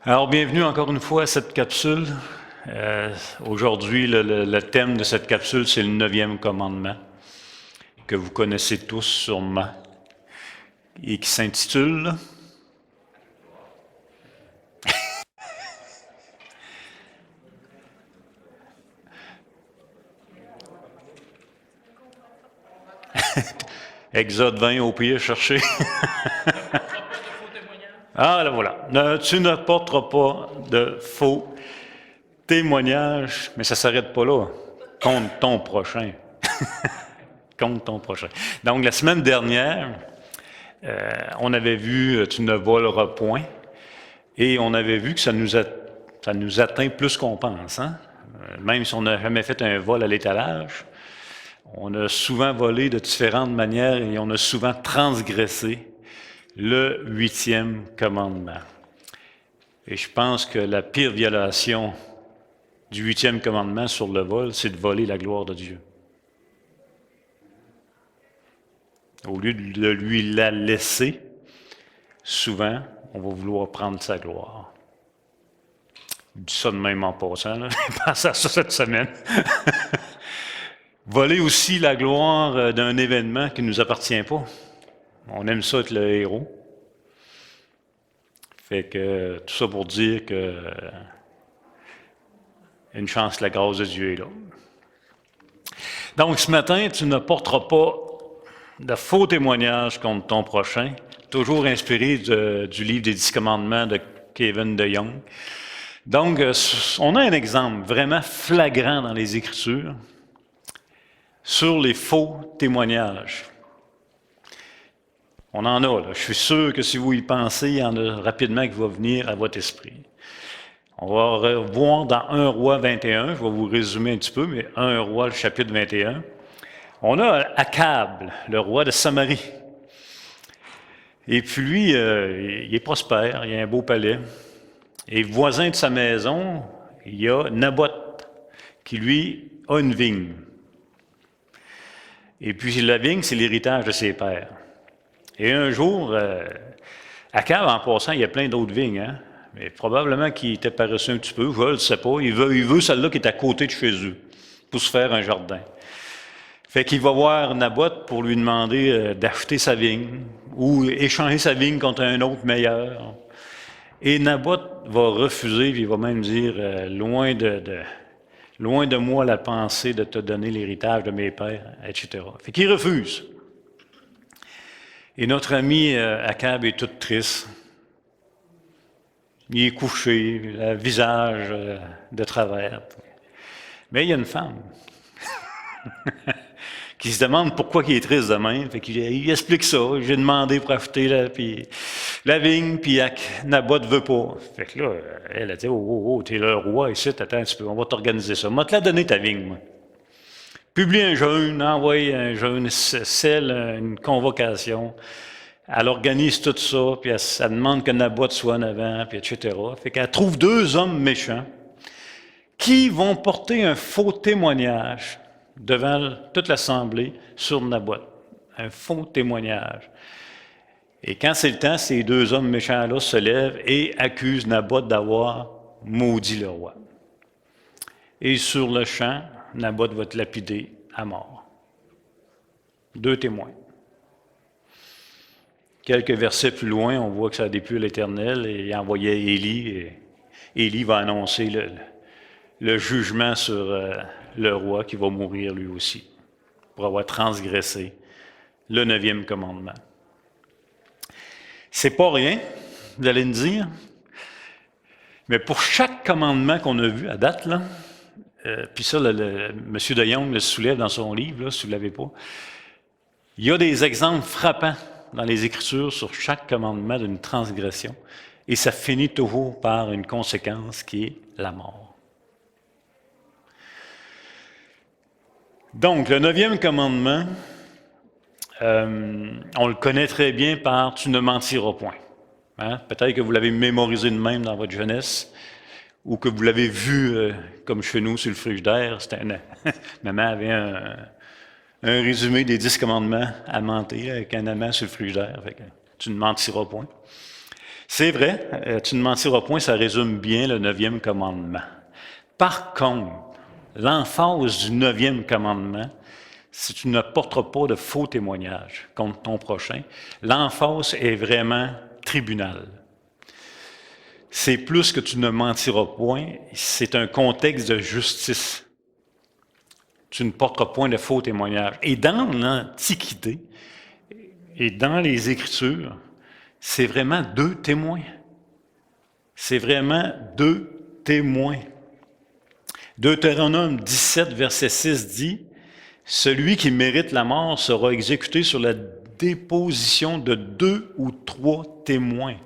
Alors, bienvenue encore une fois à cette capsule. Aujourd'hui, le thème de cette capsule, c'est le 9e commandement, que vous connaissez tous sûrement, et qui s'intitule Exode 20 au pire, cherchez. Ah, là voilà. Tu ne porteras pas de faux témoignages, mais ça ne s'arrête pas là. Contre ton prochain. Contre ton prochain. Donc, la semaine dernière, on avait vu Tu ne voleras point, et on avait vu que ça nous atteint plus qu'on pense. Hein? Même si on n'a jamais fait un vol à l'étalage, on a souvent volé de différentes manières et on a souvent transgressé le 8e commandement. Et je pense que la pire violation du 8e commandement sur le vol, c'est de voler la gloire de Dieu. Au lieu de lui la laisser, souvent, on va vouloir prendre sa gloire. Je dis ça de même en passant, là. Je pense à ça cette semaine. Voler aussi la gloire d'un événement qui ne nous appartient pas. On aime ça être le héros. Fait que tout ça pour dire que une chance, la grâce de Dieu est là. Donc ce matin, tu ne porteras pas de faux témoignages contre ton prochain, toujours inspiré du livre des 10 commandements de Kevin DeYoung. Donc, on a un exemple vraiment flagrant dans les Écritures sur les faux témoignages. On en a, là. Je suis sûr que si vous y pensez, il y en a rapidement qui va venir à votre esprit. On va voir dans 1 Roi 21, je vais vous résumer un petit peu, mais 1 Roi, le chapitre 21. On a Akab, le roi de Samarie. Et puis lui, il est prospère, il a un beau palais. Et voisin de sa maison, il y a Naboth, qui lui a une vigne. Et puis la vigne, c'est l'héritage de ses pères. Et un jour, Akab, en passant, il y a plein d'autres vignes, hein? Mais probablement qu'il était paresseux un petit peu, je ne le sais pas. Il veut celle-là qui est à côté de chez eux, pour se faire un jardin. Fait qu'il va voir Naboth pour lui demander d'acheter sa vigne, ou échanger sa vigne contre un autre meilleur. Et Naboth va refuser, puis il va même dire loin de moi la pensée de te donner l'héritage de mes pères, etc. Fait qu'il refuse. Et notre ami Akab est tout triste. Il est couché, le visage de travers. Mais il y a une femme qui se demande pourquoi il est triste de même. Fait qu'il explique ça. J'ai demandé pour acheter la vigne, puis Naboth ne veut pas. Fait que là, elle a dit, oh, t'es le roi ici, attends un petit peu, on va t'organiser ça. Moi, te la donner ta vigne, moi. Publie un jeûne, envoie un jeûne, scelle une convocation. Elle organise tout ça, puis elle demande que Naboth soit en avant, puis etc. Fait qu'elle trouve 2 hommes méchants qui vont porter un faux témoignage devant toute l'assemblée sur Naboth. Un faux témoignage. Et quand c'est le temps, ces 2 hommes méchants-là se lèvent et accusent Naboth d'avoir maudit le roi. Et sur le champ, Naboth va être lapidé à mort. 2 témoins. Quelques versets plus loin, on voit que ça a déplu l'Éternel et il envoyait Élie. Et Élie va annoncer le jugement sur le roi qui va mourir lui aussi pour avoir transgressé le 9e commandement. C'est pas rien, vous allez me dire, mais pour chaque commandement qu'on a vu à date, là, puis ça, M. DeYoung le soulève dans son livre, là, si vous ne l'avez pas, il y a des exemples frappants dans les Écritures sur chaque commandement d'une transgression, et ça finit toujours par une conséquence qui est la mort. Donc, le 9e commandement, on le connaît très bien par « tu ne mentiras point ». Hein? Peut-être que vous l'avez mémorisé de même dans votre jeunesse, ou que vous l'avez vu comme chez nous sur le frigidaire. Maman avait un résumé des 10 commandements à mentir avec un amant sur le frigidaire. Fait que, tu ne mentiras point. C'est vrai, tu ne mentiras point, ça résume bien le 9e commandement. Par contre, l'emphase du 9e commandement, si tu ne porteras pas de faux témoignages contre ton prochain, l'emphase est vraiment tribunal. C'est plus que tu ne mentiras point, c'est un contexte de justice. Tu ne porteras point de faux témoignages. Et dans l'Antiquité et dans les Écritures, c'est vraiment 2 témoins. C'est vraiment 2 témoins. Deutéronome 17, verset 6 dit « Celui qui mérite la mort sera exécuté sur la déposition de 2 ou 3 témoins.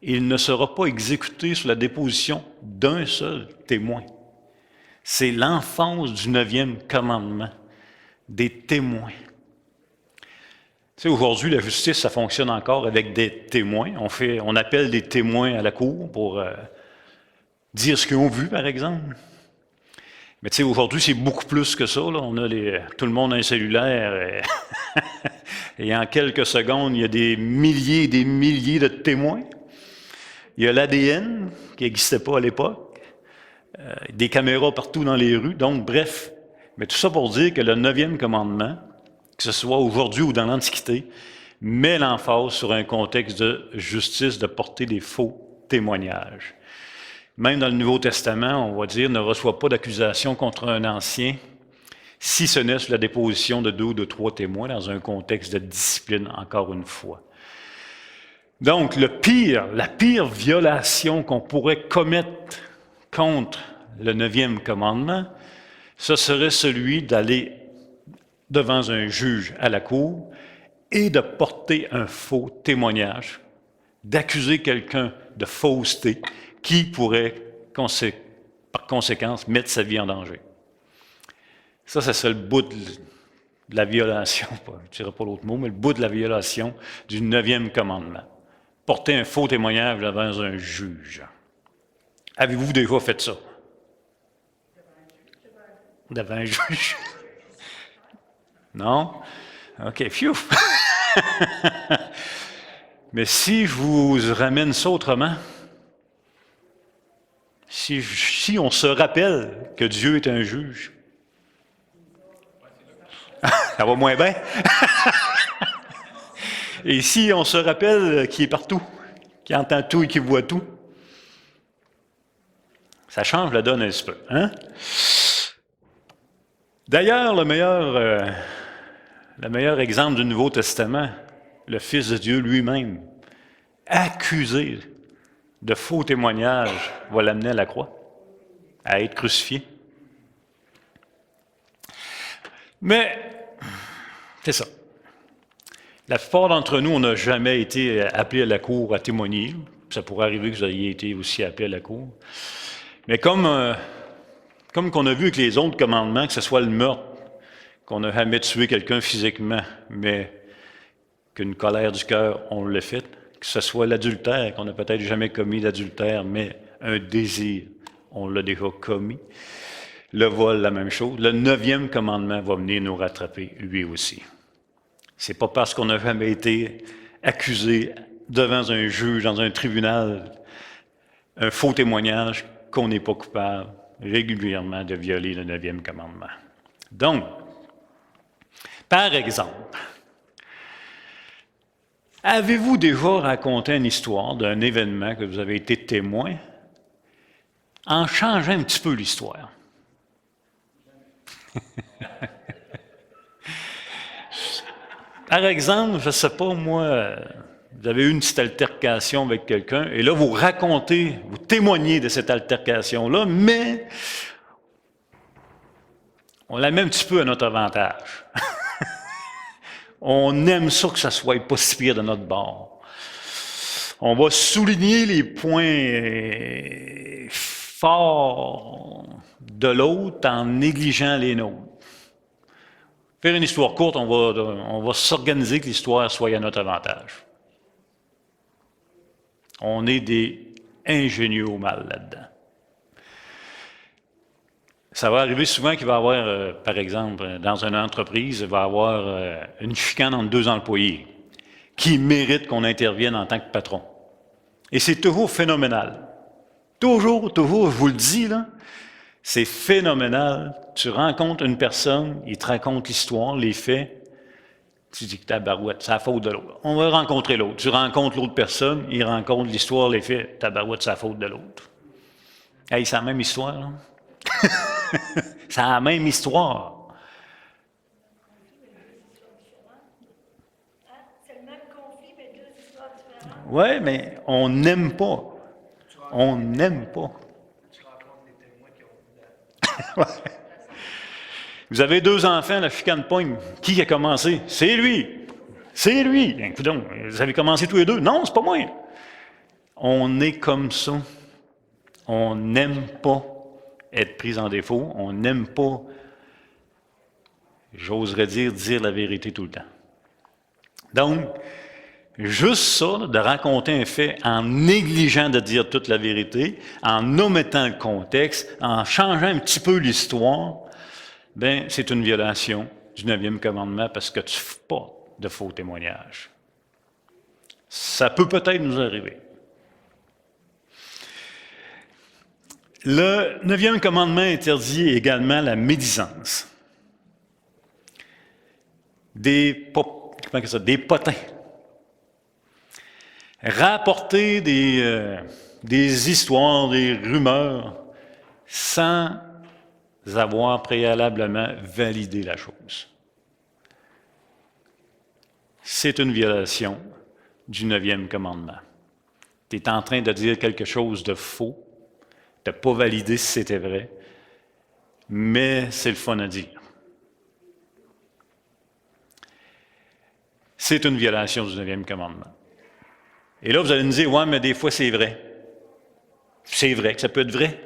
Il ne sera pas exécuté sur la déposition d'un seul témoin. » C'est l'emphase du 9e commandement, des témoins. Tu sais, aujourd'hui, la justice, ça fonctionne encore avec des témoins. On appelle des témoins à la cour pour dire ce qu'ils ont vu, par exemple. Mais tu sais, aujourd'hui, c'est beaucoup plus que ça. Là. Tout le monde a un cellulaire. Et en quelques secondes, il y a des milliers et des milliers de témoins. Il y a l'ADN, qui n'existait pas à l'époque. Des caméras partout dans les rues. Donc, bref. Mais tout ça pour dire que le 9e commandement, que ce soit aujourd'hui ou dans l'Antiquité, met l'emphase sur un contexte de justice, de porter des faux témoignages. Même dans le Nouveau Testament, on va dire, ne reçoit pas d'accusation contre un ancien, si ce n'est sur la déposition de 2 ou de 3 témoins dans un contexte de discipline, encore une fois. Donc, la pire violation qu'on pourrait commettre contre le 9e commandement, ce serait celui d'aller devant un juge à la cour et de porter un faux témoignage, d'accuser quelqu'un de fausseté qui pourrait, par conséquence, mettre sa vie en danger. Ça serait le bout de la violation, je ne dirais pas l'autre mot, mais le bout de la violation du 9e commandement. Porter un faux témoignage devant un juge. Avez-vous déjà fait ça? Devant un juge? Non? OK, phew! Mais si je vous ramène ça autrement, si on se rappelle que Dieu est un juge, ça va moins bien. Et si on se rappelle qu'il est partout, qu'il entend tout et qu'il voit tout, ça change la donne un petit peu. Hein? D'ailleurs, le meilleur exemple du Nouveau Testament, le Fils de Dieu lui-même, accusé de faux témoignages, va l'amener à la croix, à être crucifié. Mais, c'est ça. La plupart d'entre nous, on n'a jamais été appelés à la cour à témoigner. Ça pourrait arriver que vous ayez été aussi appelés à la cour. Mais comme qu'on a vu avec les autres commandements, que ce soit le meurtre, qu'on n'a jamais tué quelqu'un physiquement, mais qu'une colère du cœur, on l'a fait, que ce soit l'adultère, qu'on n'a peut-être jamais commis l'adultère, mais un désir, on l'a déjà commis. Le vol, la même chose. Le 9e commandement va venir nous rattraper, lui aussi. C'est pas parce qu'on n'a jamais été accusé devant un juge, dans un tribunal, un faux témoignage, qu'on n'est pas coupable régulièrement de violer le 9e commandement. Donc, par exemple, avez-vous déjà raconté une histoire d'un événement que vous avez été témoin en changeant un petit peu l'histoire? Par exemple, je ne sais pas, moi, vous avez eu une petite altercation avec quelqu'un, et là, vous racontez, vous témoignez de cette altercation-là, mais on la met un petit peu à notre avantage. On aime ça que ça soit pas si pire de notre bord. On va souligner les points forts de l'autre en négligeant les nôtres. Faire une histoire courte, on va s'organiser que l'histoire soit à notre avantage. On est des ingénieux au mal là-dedans. Ça va arriver souvent qu'il va y avoir, par exemple, dans une entreprise, il va y avoir une chicane entre 2 employés qui méritent qu'on intervienne en tant que patron. Et c'est toujours phénoménal. Toujours, toujours, je vous le dis, là, c'est phénoménal. Tu rencontres une personne, il te raconte l'histoire, les faits, tu dis que ta barouette, c'est la faute de l'autre. On va rencontrer l'autre. Tu rencontres l'autre personne, il rencontre l'histoire, les faits, ta barouette, c'est la faute de l'autre. Hey, c'est la même histoire, là. C'est la même histoire. Oui, mais on n'aime pas. On n'aime pas. Ouais. Vous avez 2 enfants, la chicane pogne. Qui a commencé? C'est lui. C'est lui. Écoutez, vous avez commencé tous les deux? Non, c'est pas moi. On est comme ça. On n'aime pas être pris en défaut. On n'aime pas, j'oserais dire la vérité tout le temps. Donc, juste ça, de raconter un fait en négligeant de dire toute la vérité, en omettant le contexte, en changeant un petit peu l'histoire, bien, c'est une violation du 9e commandement parce que tu ne fais pas de faux témoignages. Ça peut peut-être nous arriver. Le 9e commandement interdit également la médisance. Des potins. Rapporter des histoires, des rumeurs, sans avoir préalablement validé la chose. C'est une violation du 9e commandement. Tu es en train de dire quelque chose de faux, tu n'as pas validé si c'était vrai, mais c'est le fun à dire. C'est une violation du 9e commandement. Et là, vous allez me dire, ouais, mais des fois, c'est vrai. C'est vrai que ça peut être vrai.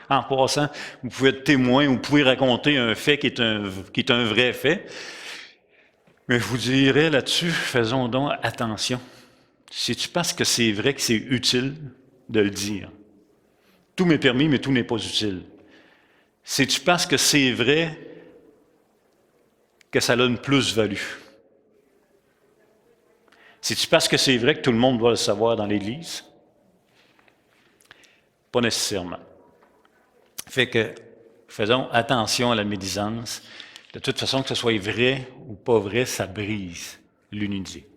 En passant, vous pouvez être témoin, vous pouvez raconter un fait qui est un vrai fait. Mais je vous dirais là-dessus, faisons donc attention. C'est-tu parce que c'est vrai que c'est utile de le dire? Tout m'est permis, mais tout n'est pas utile. C'est-tu parce que c'est vrai que ça a une plus-value? C'est-tu parce que c'est vrai que tout le monde doit le savoir dans l'Église? Pas nécessairement. Fait que faisons attention à la médisance. De toute façon, que ce soit vrai ou pas vrai, ça brise l'unité.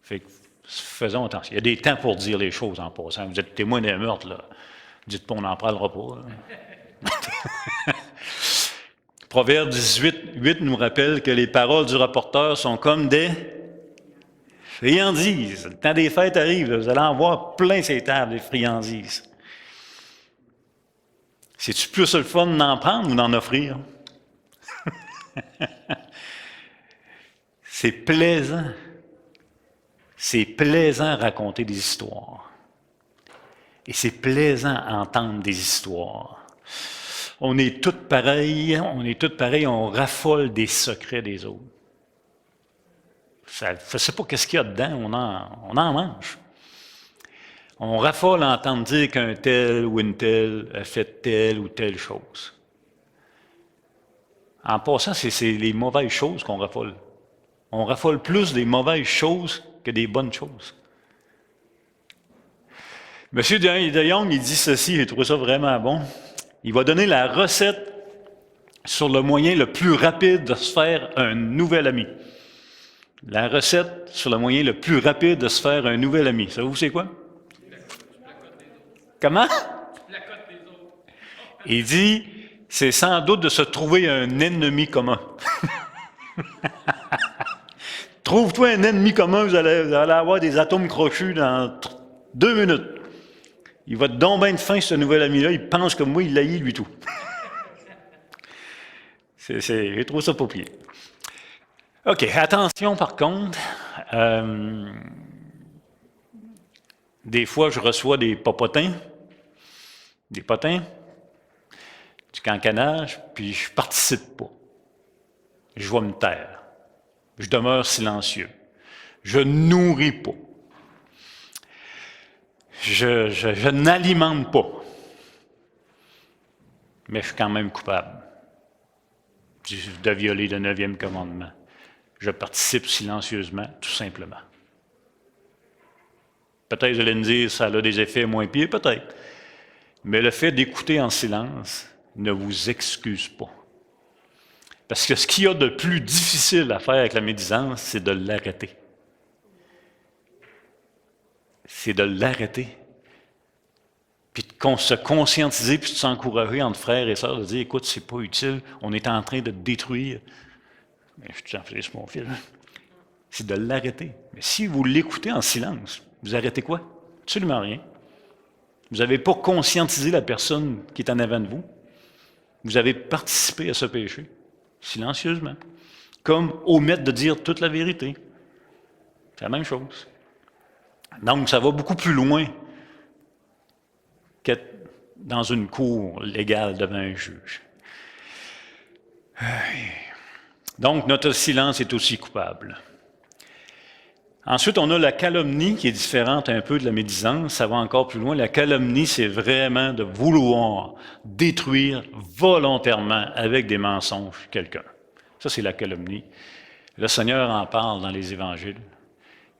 Fait que faisons attention. Il y a des temps pour dire les choses en passant. Vous êtes témoin d'un meurtre, là. Dites pas, on n'en parlera pas. Proverbe 18:8 nous rappelle que les paroles du rapporteur sont comme des friandises. Le temps des fêtes arrive, là, vous allez en voir plein ces tables, des friandises. C'est-tu plus le fun d'en prendre ou d'en offrir? C'est plaisant. C'est plaisant raconter des histoires. Et c'est plaisant entendre des histoires. On est tous pareils, on raffole des secrets des autres. Je ne sais pas qu'est-ce qu'il y a dedans, on en mange. On raffole à entendre dire qu'un tel ou une telle a fait telle ou telle chose. En passant, c'est les mauvaises choses qu'on raffole. On raffole plus des mauvaises choses que des bonnes choses. M. De Jong, il dit ceci, j'ai trouvé ça vraiment bon. Il va donner la recette sur le moyen le plus rapide de se faire un nouvel ami. La recette sur le moyen le plus rapide de se faire un nouvel ami. Savez-vous c'est quoi? Comment? Il dit, c'est sans doute de se trouver un ennemi commun. Trouve-toi un ennemi commun, vous allez avoir des atomes crochus dans 2 minutes. Il va te donner bien de faim, ce nouvel ami-là. Il pense comme moi, il l'haït, lui, tout. J'ai trouvé ça pas pire. OK, attention, par contre. Des fois, je reçois des potins, du cancanage, puis je participe pas. Je vais me taire. Je demeure silencieux. Je nourris pas. Je n'alimente pas. Mais je suis quand même coupable de violer le 9e commandement. Je participe silencieusement, tout simplement. Peut-être vous allez me dire ça a des effets moins pires, peut-être. Mais le fait d'écouter en silence ne vous excuse pas. Parce que ce qu'il y a de plus difficile à faire avec la médisance, c'est de l'arrêter. C'est de l'arrêter. Puis de se conscientiser, puis de s'encourager entre frères et sœurs, de dire, écoute, c'est pas utile, on est en train de te détruire. Mais je suis enflé sur mon fil. C'est de l'arrêter. Mais si vous l'écoutez en silence, vous arrêtez quoi? Absolument rien. Vous n'avez pas conscientisé la personne qui est en avant de vous. Vous avez participé à ce péché, silencieusement. Comme omettre de dire toute la vérité. C'est la même chose. Donc, ça va beaucoup plus loin qu'être dans une cour légale devant un juge. Donc, notre silence est aussi coupable. Ensuite, on a la calomnie qui est différente un peu de la médisance. Ça va encore plus loin. La calomnie, c'est vraiment de vouloir détruire volontairement avec des mensonges quelqu'un. Ça, c'est la calomnie. Le Seigneur en parle dans les Évangiles.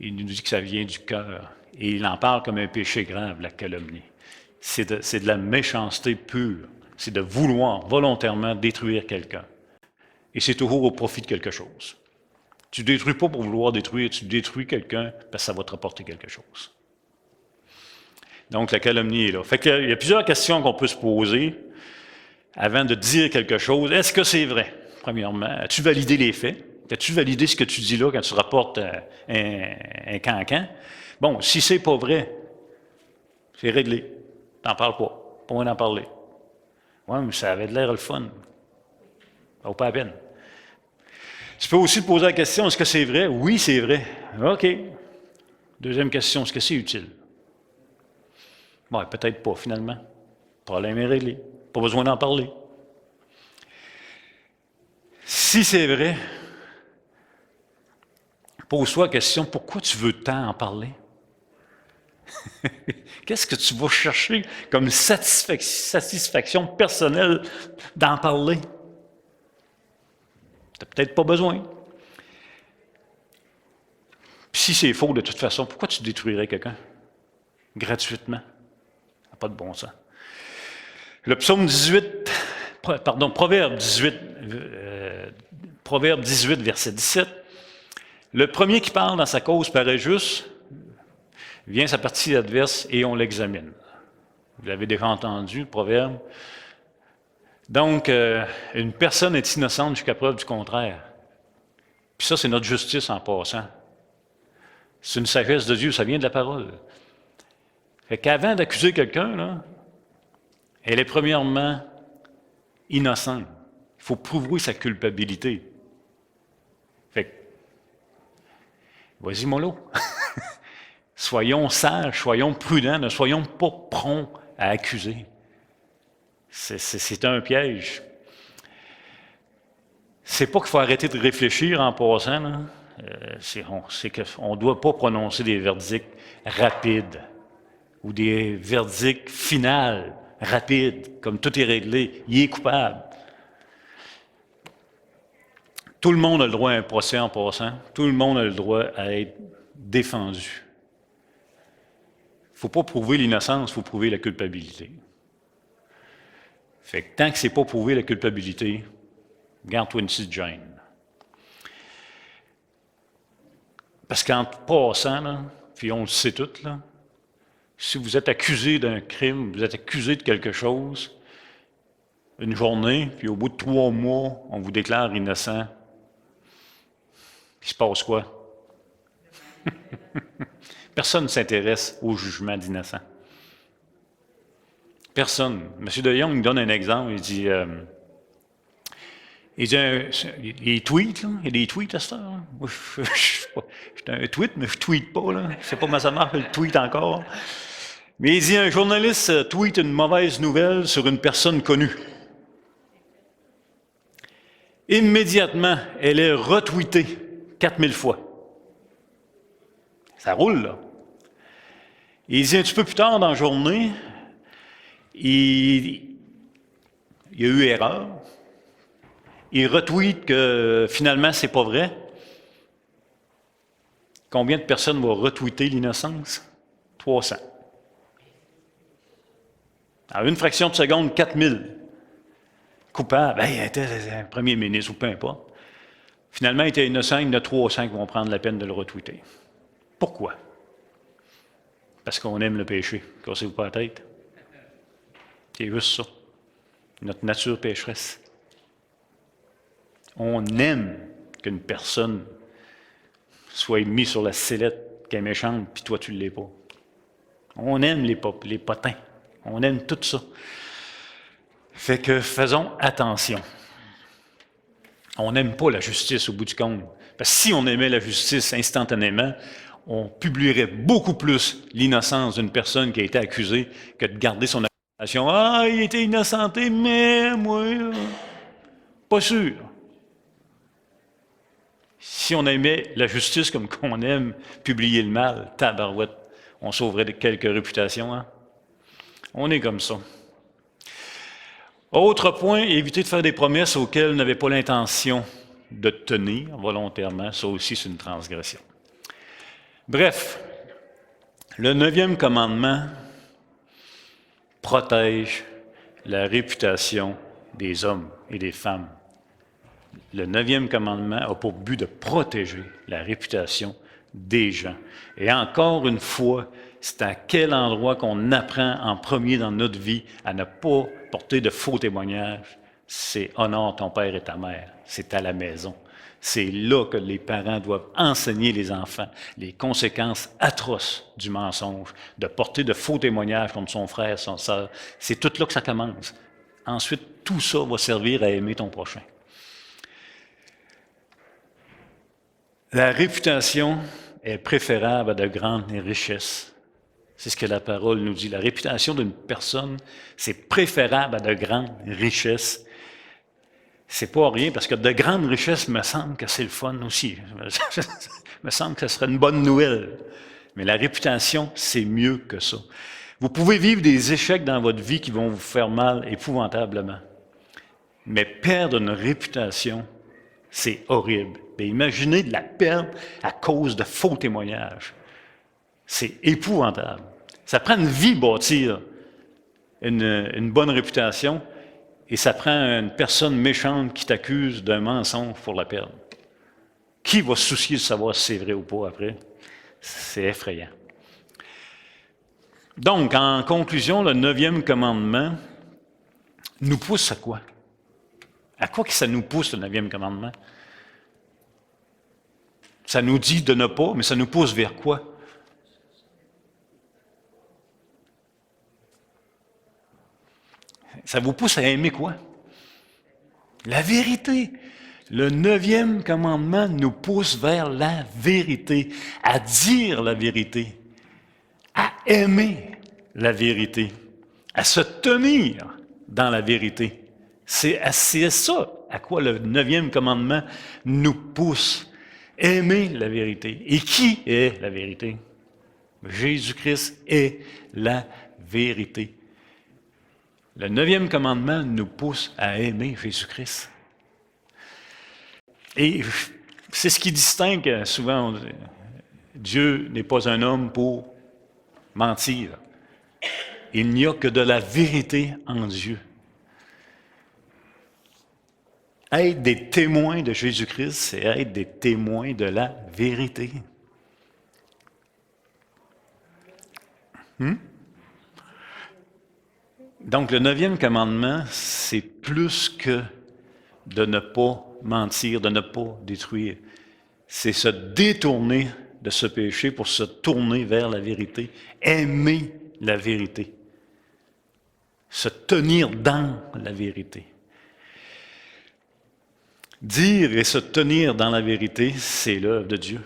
Il nous dit que ça vient du cœur. Et il en parle comme un péché grave, la calomnie. C'est de la méchanceté pure. C'est de vouloir volontairement détruire quelqu'un. Et c'est toujours au profit de quelque chose. Tu ne détruis pas pour vouloir détruire, tu détruis quelqu'un parce que ça va te rapporter quelque chose. Donc, la calomnie est là. Fait qu'il y a plusieurs questions qu'on peut se poser avant de dire quelque chose. Est-ce que c'est vrai? Premièrement, as-tu validé les faits? As-tu validé ce que tu dis là quand tu rapportes un cancan? Bon, si c'est pas vrai, c'est réglé. T'en parles pas. Pas moins d'en parler. Oui, mais ça avait de l'air le fun. Ça vaut pas la peine. Tu peux aussi te poser la question, est-ce que c'est vrai? Oui, c'est vrai. OK. Deuxième question, est-ce que c'est utile? Bon, peut-être pas, finalement. Le problème est réglé. Pas besoin d'en parler. Si c'est vrai, pose-toi la question, pourquoi tu veux tant en parler? Qu'est-ce que tu vas chercher comme satisfaction personnelle d'en parler? Tu n'as peut-être pas besoin. Puis si c'est faux de toute façon, pourquoi tu détruirais quelqu'un? Gratuitement. Ça n'a pas de bon sens. Le psaume 18, Proverbe 18, Proverbe 18, verset 17. Le premier qui parle dans sa cause paraît juste, vient sa partie adverse et on l'examine. Vous l'avez déjà entendu, le proverbe. Donc, une personne est innocente jusqu'à preuve du contraire. Puis ça, c'est notre justice en passant. C'est une sagesse de Dieu, ça vient de la parole. Fait qu'avant d'accuser quelqu'un, là, elle est premièrement innocente. Il faut prouver sa culpabilité. Fait que, vas-y, mollo. Soyons sages, soyons prudents, ne soyons pas prompts à accuser. C'est un piège. C'est pas qu'il faut arrêter de réfléchir en passant, là. C'est qu'on ne doit pas prononcer des verdicts rapides ou des verdicts finaux rapides, comme tout est réglé, il est coupable. Tout le monde a le droit à un procès en passant, tout le monde a le droit à être défendu. Il ne faut pas prouver l'innocence, il faut prouver la culpabilité. Fait que tant que ce n'est pas prouvé la culpabilité, garde-toi une petite gêne. Parce qu'en passant, là, puis on le sait tout, là, si vous êtes accusé d'un crime, vous êtes accusé de quelque chose, une journée, puis au bout de 3 mois, on vous déclare innocent, il se passe quoi? Personne ne s'intéresse au jugement d'innocent. Personne. M. de Jong donne un exemple, il dit il tweet, là, il y a des tweets à cette heure. Moi, je suis un tweet, mais je ne tweete pas, là. Je ne sais pas comment ça marche, le tweet encore. Mais il dit, un journaliste tweet une mauvaise nouvelle sur une personne connue. Immédiatement, elle est retweetée 4000 fois. Ça roule, là. Il dit, un petit peu plus tard dans la journée, il y a eu erreur. Il retweet que finalement, c'est pas vrai. Combien de personnes vont retweeter l'innocence? 300. En une fraction de seconde, 4000. Coupable. Ben, il était un premier ministre ou peu importe. Finalement, il était innocent, il y en a 300 qui vont prendre la peine de le retweeter. Pourquoi? Parce qu'on aime le péché. Cassez-vous pas la tête. C'est juste ça. Notre nature pécheresse. On aime qu'une personne soit mise sur la sellette qui est méchante, puis toi, tu ne l'es pas. On aime les potins. On aime tout ça. Fait que faisons attention. On n'aime pas la justice au bout du compte. Parce que si on aimait la justice instantanément, on publierait beaucoup plus l'innocence d'une personne qui a été accusée que de garder son accusation. Ah, il était innocenté, mais moi, pas sûr. Si on aimait la justice comme qu'on aime publier le mal, tabarouette, on sauverait quelques réputations. Hein? On est comme ça. Autre point, éviter de faire des promesses auxquelles on n'avait pas l'intention de tenir volontairement. Ça aussi, c'est une transgression. Bref, le 9e commandement protège la réputation des hommes et des femmes. Le 9e commandement a pour but de protéger la réputation des gens. Et encore une fois, c'est à quel endroit qu'on apprend en premier dans notre vie à ne pas porter de faux témoignages. C'est honore ton père et ta mère. C'est à la maison. C'est là que les parents doivent enseigner les enfants les conséquences atroces du mensonge, de porter de faux témoignages contre son frère, son sœur. C'est tout là que ça commence. Ensuite, tout ça va servir à aimer ton prochain. La réputation est préférable à de grandes richesses. C'est ce que la parole nous dit. La réputation d'une personne, c'est préférable à de grandes richesses. C'est pas rien, parce que de grandes richesses, me semble que c'est le fun aussi. me semble que ce serait une bonne nouvelle. Mais la réputation, c'est mieux que ça. Vous pouvez vivre des échecs dans votre vie qui vont vous faire mal épouvantablement. Mais perdre une réputation, c'est horrible. Mais imaginez de la perdre à cause de faux témoignages. C'est épouvantable. Ça prend une vie bâtir une bonne réputation et ça prend une personne méchante qui t'accuse d'un mensonge pour la perdre. Qui va se soucier de savoir si c'est vrai ou pas après? C'est effrayant. Donc, en conclusion, le 9e commandement nous pousse à quoi? À quoi que ça nous pousse, le 9e commandement? Ça nous dit de ne pas, mais ça nous pousse vers quoi? Ça vous pousse à aimer quoi? La vérité. Le 9e commandement nous pousse vers la vérité, à dire la vérité, à aimer la vérité, à se tenir dans la vérité. C'est ça à quoi le 9e commandement nous pousse. Aimer la vérité. Et qui est la vérité? Jésus-Christ est la vérité. Le 9e commandement nous pousse à aimer Jésus-Christ. Et c'est ce qui distingue souvent, Dieu n'est pas un homme pour mentir. Il n'y a que de la vérité en Dieu. Être des témoins de Jésus-Christ, c'est être des témoins de la vérité. Donc, le 9e commandement, c'est plus que de ne pas mentir, de ne pas détruire. C'est se détourner de ce péché pour se tourner vers la vérité, aimer la vérité, se tenir dans la vérité. Dire et se tenir dans la vérité, c'est l'œuvre de Dieu.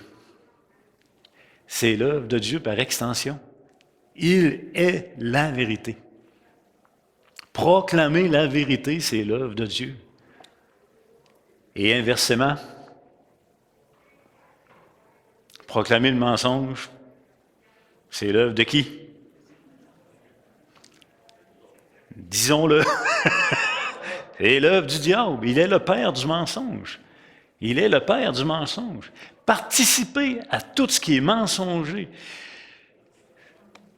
C'est l'œuvre de Dieu par extension. Il est la vérité. Proclamer la vérité, c'est l'œuvre de Dieu. Et inversement, proclamer le mensonge, c'est l'œuvre de qui? Disons-le. C'est l'œuvre du diable. Il est le père du mensonge. Il est le père du mensonge. Participez à tout ce qui est mensonger.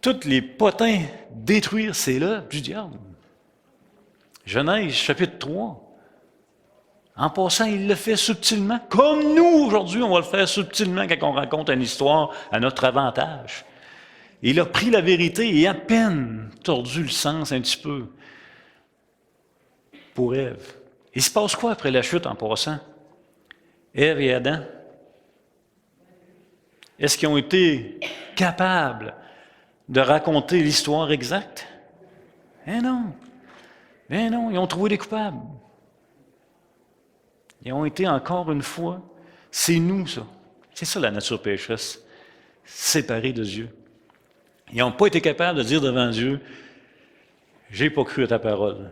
tous les potins détruire, c'est l'œuvre du diable. Genèse, chapitre 3. En passant, il le fait subtilement, comme nous, aujourd'hui, on va le faire subtilement quand on raconte une histoire à notre avantage. Il a pris la vérité et à peine tordu le sens un petit peu pour Ève. Il se passe quoi après la chute en passant? Ève et Adam, est-ce qu'ils ont été capables de raconter l'histoire exacte? Eh non! Eh non, ils ont trouvé des coupables. Ils ont été encore une fois, c'est nous ça. C'est ça la nature pécheresse, séparée de Dieu. Ils n'ont pas été capables de dire devant Dieu, j'ai pas cru à ta parole,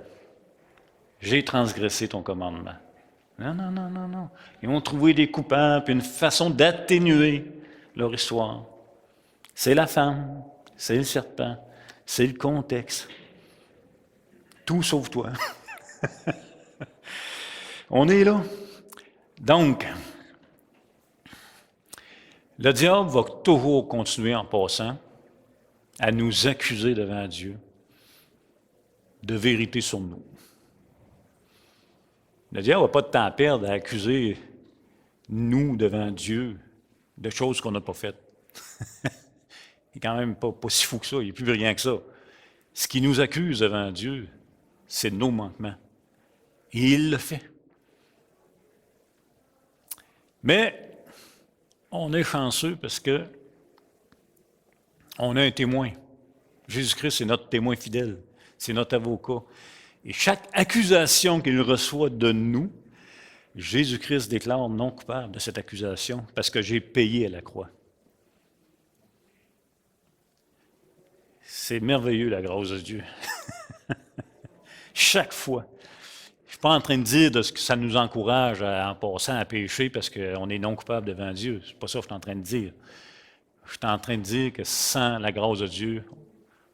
j'ai transgressé ton commandement. Non, non, non, non, non. Ils ont trouvé des coupables, puis une façon d'atténuer leur histoire. C'est la femme, c'est le serpent, c'est le contexte. Tout sauf toi. On est là. Donc, le diable va toujours continuer en passant à nous accuser devant Dieu de vérité sur nous. Le diable n'a pas de temps à perdre à accuser nous devant Dieu de choses qu'on n'a pas faites. Il n'est quand même pas si fou que ça, il n'est plus brillant que ça. Ce qui nous accuse devant Dieu, c'est nos manquements. Et il le fait. Mais on est chanceux parce que on a un témoin. Jésus-Christ est notre témoin fidèle, c'est notre avocat. Et chaque accusation qu'il reçoit de nous, Jésus-Christ déclare non coupable de cette accusation parce que j'ai payé à la croix. C'est merveilleux la grâce de Dieu. Chaque fois. Je ne suis pas en train de dire de ce que ça nous encourage en passant à pécher parce qu'on est non coupable devant Dieu. Ce n'est pas ça que je suis en train de dire. Je suis en train de dire que sans la grâce de Dieu,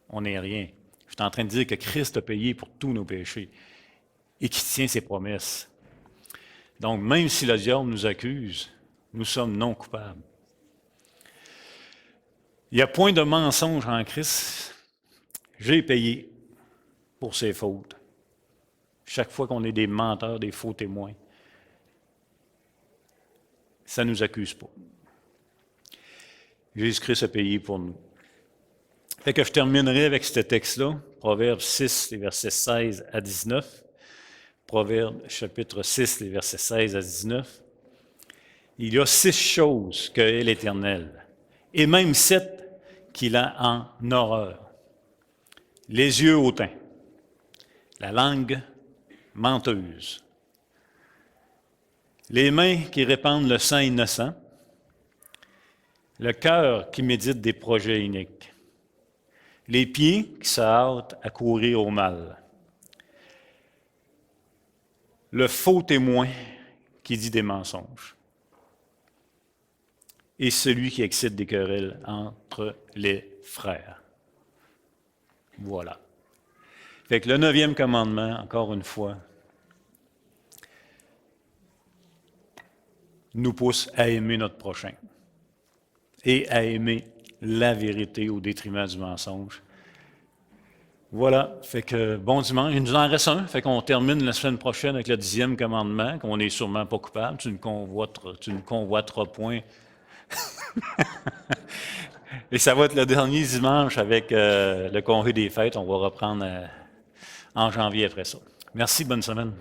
on n'est rien. Je suis en train de dire que Christ a payé pour tous nos péchés et qu'il tient ses promesses. Donc, même si le diable nous accuse, nous sommes non coupables. Il n'y a point de mensonge en Christ. J'ai payé pour ses fautes. Chaque fois qu'on est des menteurs, des faux témoins, ça ne nous accuse pas. Jésus-Christ a payé pour nous. Fait que je terminerai avec ce texte-là, Proverbes 6, les versets 16 à 19. Proverbes chapitre 6, les versets 16 à 19. Il y a 6 choses que est l'Éternel, et même 7 qu'il a en horreur. Les yeux hautains, la langue menteuse, les mains qui répandent le sang innocent, le cœur qui médite des projets iniques, les pieds qui se hâtent à courir au mal, le faux témoin qui dit des mensonges, et celui qui excite des querelles entre les frères. Voilà. Fait que le 9e commandement, encore une fois, nous pousse à aimer notre prochain et à aimer la vérité au détriment du mensonge. Voilà, fait que bon dimanche, il nous en reste un, fait qu'on termine la semaine prochaine avec le 10e commandement, qu'on n'est sûrement pas coupable, tu ne convoiteras point. Et ça va être le dernier dimanche avec le congé des fêtes, on va reprendre en janvier après ça. Merci, bonne semaine.